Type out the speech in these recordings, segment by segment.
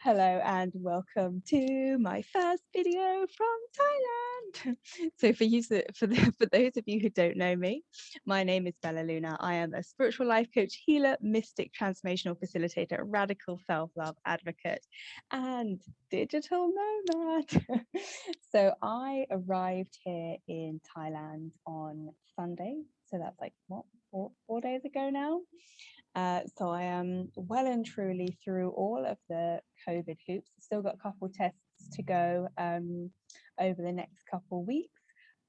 Hello and welcome to my first video from Thailand. So for those of you who don't know me, my name is Bella Luna. I am a spiritual life coach, healer, mystic, transformational facilitator, radical self-love advocate, and digital nomad. So I arrived here in Thailand on Sunday. So that's like what, four days ago now. So I am well and truly through all of the COVID hoops. Still got a couple tests to go over the next couple weeks,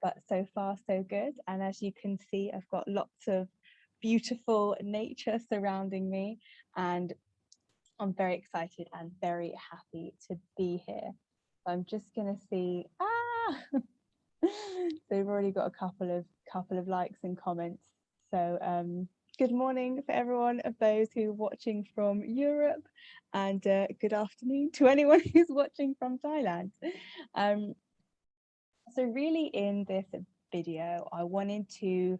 but so far so good. And as you can see, I've got lots of beautiful nature surrounding me, and I'm very excited and very happy to be here. So I'm just gonna see. So we've already got a couple of likes and comments. So good morning for everyone of those who are watching from Europe, and good afternoon to anyone who's watching from Thailand. So really in this video, I wanted to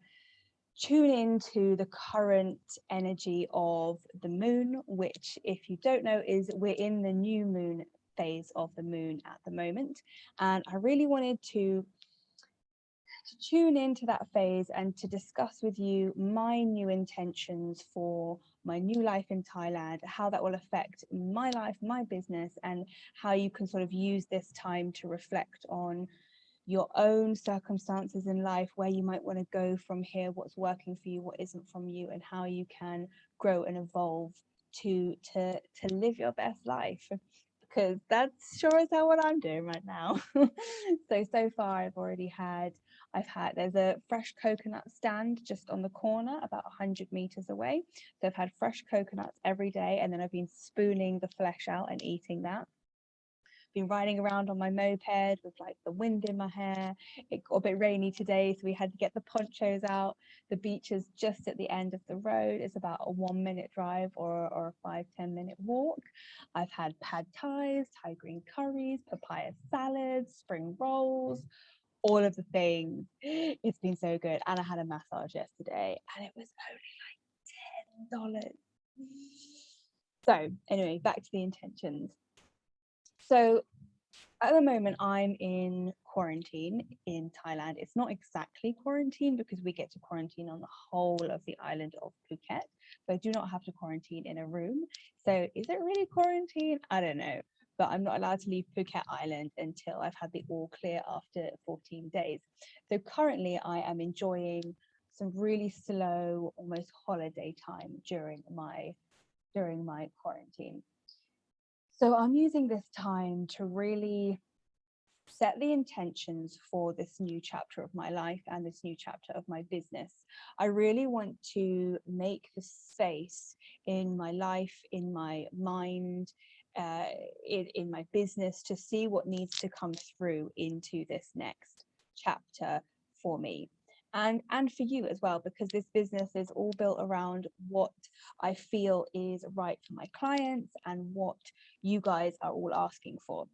tune into the current energy of the moon, which, if you don't know, is we're in the new moon phase of the moon at the moment. And I really wanted to tune into that phase and to discuss with you my new intentions for my new life in Thailand, how that will affect my life, my business, and how you can sort of use this time to reflect on your own circumstances in life, where you might want to go from here, what's working for you, what isn't from you, and how you can grow and evolve to live your best life, because that's sure as hell what I'm doing right now. So far I've had there's a fresh coconut stand just on the corner about 100 meters away. So I've had fresh coconuts every day, and then I've been spooning the flesh out and eating that. Been riding around on my moped with like the wind in my hair. It got a bit rainy today, so we had to get the ponchos out. The beach is just at the end of the road. It's about a 1-minute drive or a 5-10 minute walk. I've had pad thais, Thai green curries, papaya salads, spring rolls, all of the things. It's been so good. And I had a massage yesterday, and it was only like $10. So anyway, back to the intentions. So at the moment, I'm in quarantine in Thailand. It's not exactly quarantine because we get to quarantine on the whole of the island of Phuket. So I do not have to quarantine in a room. So is it really quarantine? I don't know. But I'm not allowed to leave Phuket Island until I've had the all clear after 14 days. So currently I am enjoying some really slow, almost holiday time during my quarantine. So I'm using this time to really set the intentions for this new chapter of my life and this new chapter of my business. I really want to make the space in my life, in my mind, in my business, to see what needs to come through into this next chapter for me. And for you as well, because this business is all built around what I feel is right for my clients and what you guys are all asking for.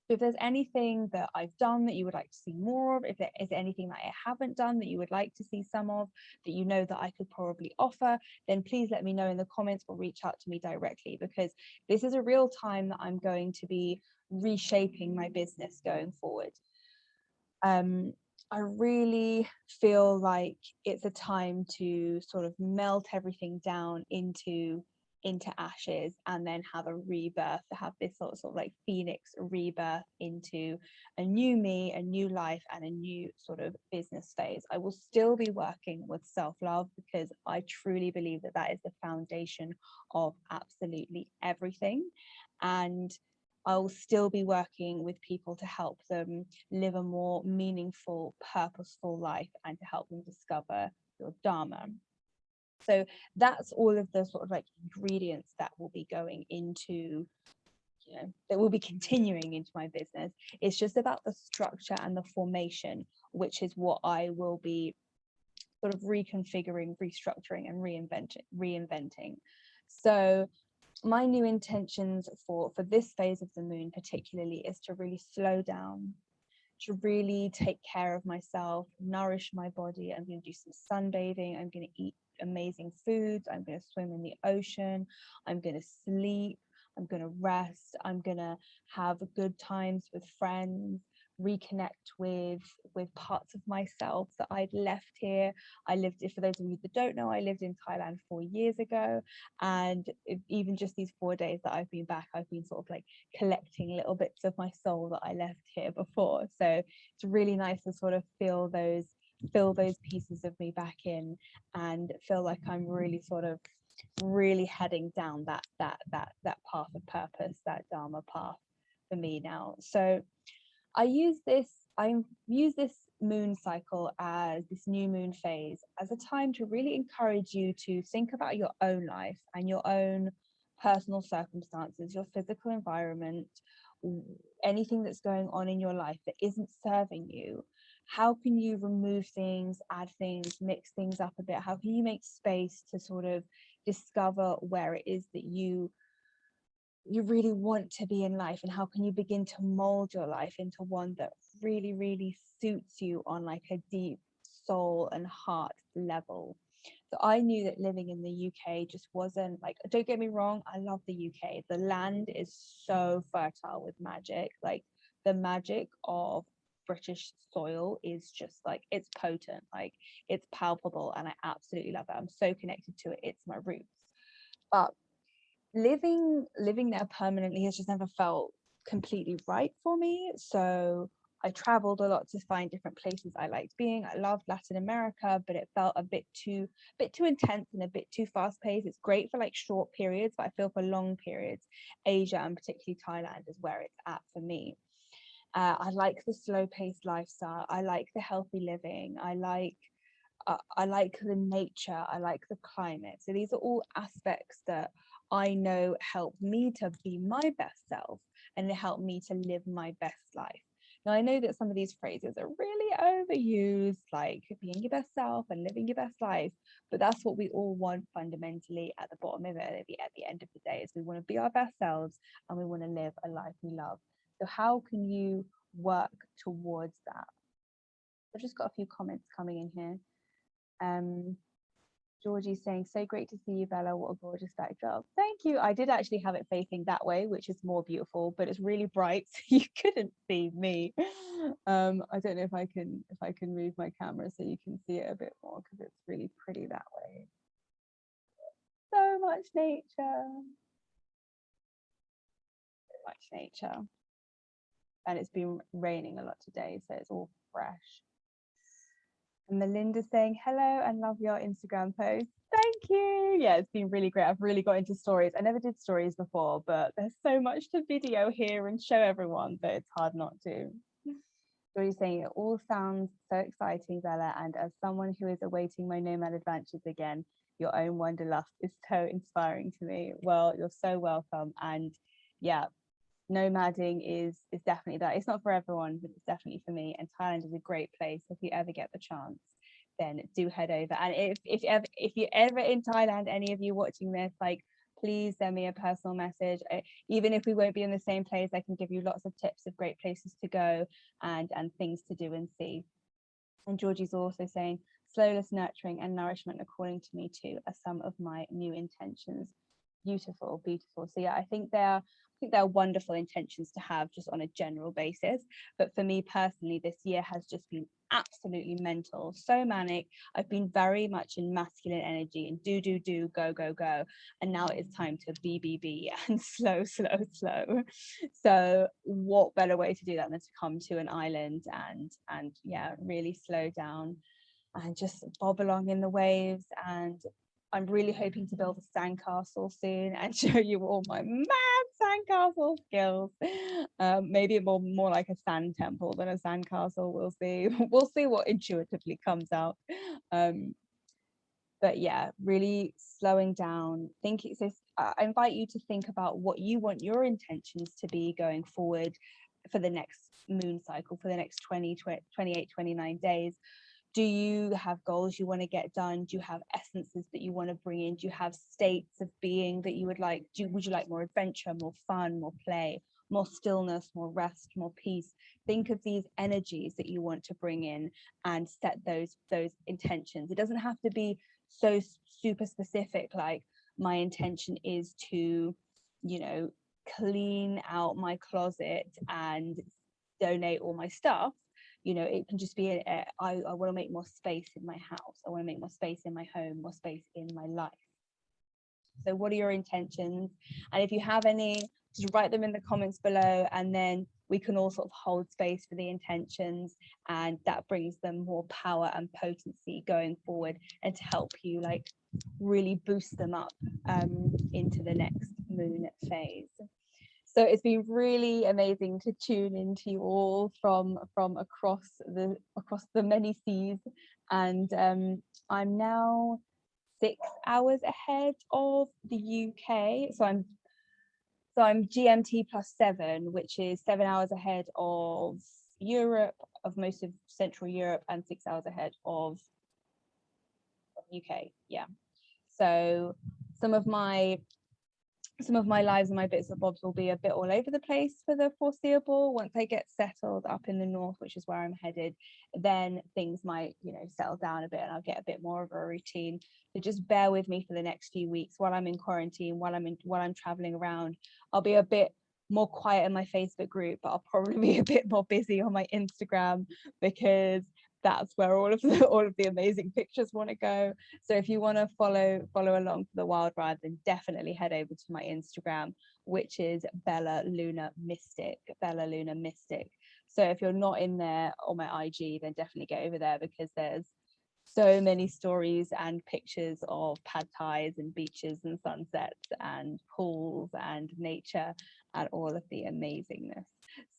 So if there's anything that I've done that you would like to see more of, if there is anything that I haven't done that you would like to see some of, that you know that I could probably offer, then please let me know in the comments or reach out to me directly, because this is a real time that I'm going to be reshaping my business going forward. I really feel like it's a time to sort of melt everything down into ashes, and then have a rebirth, to have this sort of like phoenix rebirth into a new me, a new life, and a new sort of business phase. I will still be working with self-love, because I truly believe that that is the foundation of absolutely everything. And I'll still be working with people to help them live a more meaningful, purposeful life, and to help them discover your Dharma. So that's all of the sort of like ingredients that will be going into, that will be continuing into my business. It's just about the structure and the formation, which is what I will be sort of reconfiguring, restructuring, and reinventing. So my new intentions for this phase of the moon particularly is to really slow down, to really take care of myself, nourish my body. I'm going to do some sunbathing. I'm going to eat amazing foods. I'm going to swim in the ocean. I'm going to sleep. I'm going to rest, I'm going to have good times with friends, reconnect with parts of myself that I'd left here. I lived, for those of you that don't know, I lived in Thailand 4 years ago, and even just these 4 days that I've been back, I've been sort of like collecting little bits of my soul that I left here before. So it's really nice to sort of fill those pieces of me back in, and feel like I'm really sort of really heading down that path of purpose, that Dharma path for me now. So I use this moon cycle, as this new moon phase, as a time to really encourage you to think about your own life and your own personal circumstances, your physical environment, anything that's going on in your life that isn't serving you. How can you remove things, add things, mix things up a bit? How can you make space to sort of discover where it is that you really want to be in life, and how can you begin to mold your life into one that really, really suits you on like a deep soul and heart level? So I knew that living in the UK just wasn't like, don't get me wrong, I love the UK. The land is so fertile with magic. Like the magic of British soil is just like, it's potent, like it's palpable, and I absolutely love it. I'm so connected to it. It's my roots. But living there permanently has just never felt completely right for me. So I traveled a lot to find different places I liked being. I loved Latin America, but it felt a bit too intense and a bit too fast paced. It's great for like short periods, but I feel for long periods, Asia and particularly Thailand is where it's at for me. I like the slow paced lifestyle. I like the healthy living. I like the nature. I like the climate. So these are all aspects that I know help me to be my best self, and they help me to live my best life. Now, I know that some of these phrases are really overused, like being your best self and living your best life, but that's what we all want fundamentally at the bottom of it, at the end of the day, is we want to be our best selves and we want to live a life we love. So how can you work towards that? I've just got a few comments coming in here. Georgie's saying, so great to see you, Bella. What a gorgeous backdrop. Thank you. I did actually have it facing that way, which is more beautiful, but it's really bright, so you couldn't see me. I don't know if I can move my camera so you can see it a bit more, because it's really pretty that way. So much nature. So much nature. And it's been raining a lot today, so it's all fresh. Melinda saying hello and love your Instagram post. Thank you. Yeah, it's been really great. I've really got into stories. I never did stories before, but there's so much to video here and show everyone that it's hard not to. Joy's saying it all sounds so exciting, Bella, and as someone who is awaiting my nomad adventures again, your own wanderlust is so inspiring to me. Well, you're so welcome. And yeah, nomading is definitely that. It's not for everyone, but it's definitely for me, and Thailand is a great place. If you ever get the chance, then do head over. And if you're ever in Thailand, any of you watching this, like, please send me a personal message. Even if we won't be in the same place, I can give you lots of tips of great places to go and things to do and see. And Georgie's also saying slowness, nurturing and nourishment according to me too are some of my new intentions. Beautiful, beautiful. So yeah, I think they're wonderful intentions to have just on a general basis. But for me personally, this year has just been absolutely mental, so manic. I've been very much in masculine energy and do, go. And now it's time to be and slow. So what better way to do that than to come to an island and yeah, really slow down and just bob along in the waves. And I'm really hoping to build a sandcastle soon and show you all my mad sandcastle skills. Maybe more like a sand temple than a sandcastle. We'll see. We'll see what intuitively comes out. But yeah, really slowing down, thinking. So I invite you to think about what you want your intentions to be going forward for the next moon cycle, for the next 28, 29 days. Do you have goals you want to get done? Do you have essences that you want to bring in? Do you have states of being that you would like? Would you like more adventure, more fun, more play, more stillness, more rest, more peace? Think of these energies that you want to bring in and set those intentions. It doesn't have to be so super specific, like my intention is to, you know, clean out my closet and donate all my stuff, you know, it can just be I want to make more space in my house, I want to make more space in my home, more space in my life. So what are your intentions? And if you have any, just write them in the comments below, and then we can all sort of hold space for the intentions, and that brings them more power and potency going forward, and to help you like really boost them up into the next moon phase. So it's been really amazing to tune into you all from across the many seas, and I'm now 6 hours ahead of the UK. So I'm GMT +7, which is 7 hours ahead of Europe, of most of Central Europe, and 6 hours ahead of UK. Yeah. So some of my lives and my bits and bobs will be a bit all over the place for the foreseeable. Once I get settled up in the north, which is where I'm headed, then things might, you know, settle down a bit and I'll get a bit more of a routine. So just bear with me for the next few weeks while I'm in quarantine, while I'm traveling around. I'll be a bit more quiet in my Facebook group, but I'll probably be a bit more busy on my Instagram, because that's where all of the amazing pictures want to go. So if you want to follow along for the wild ride, then definitely head over to my Instagram, which is BellaLunaMystic. So if you're not in there on my IG, then definitely get over there, because there's so many stories and pictures of pad thais and beaches and sunsets and pools and nature and all of the amazingness.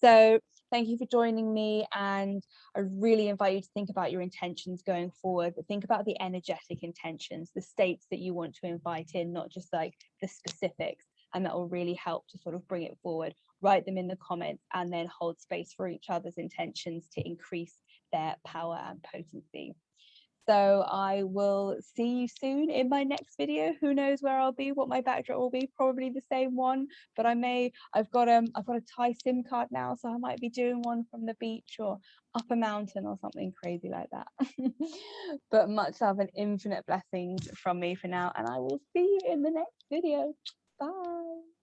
So thank you for joining me, and I really invite you to think about your intentions going forward, but think about the energetic intentions, the states that you want to invite in, not just like the specifics, and that will really help to sort of bring it forward. Write them in the comments, and then hold space for each other's intentions to increase their power and potency. So I will see you soon in my next video. Who knows where I'll be, what my backdrop will be, probably the same one, but I've got a Thai SIM card now, so I might be doing one from the beach or up a mountain or something crazy like that. But much love and infinite blessings from me for now, and I will see you in the next video. Bye.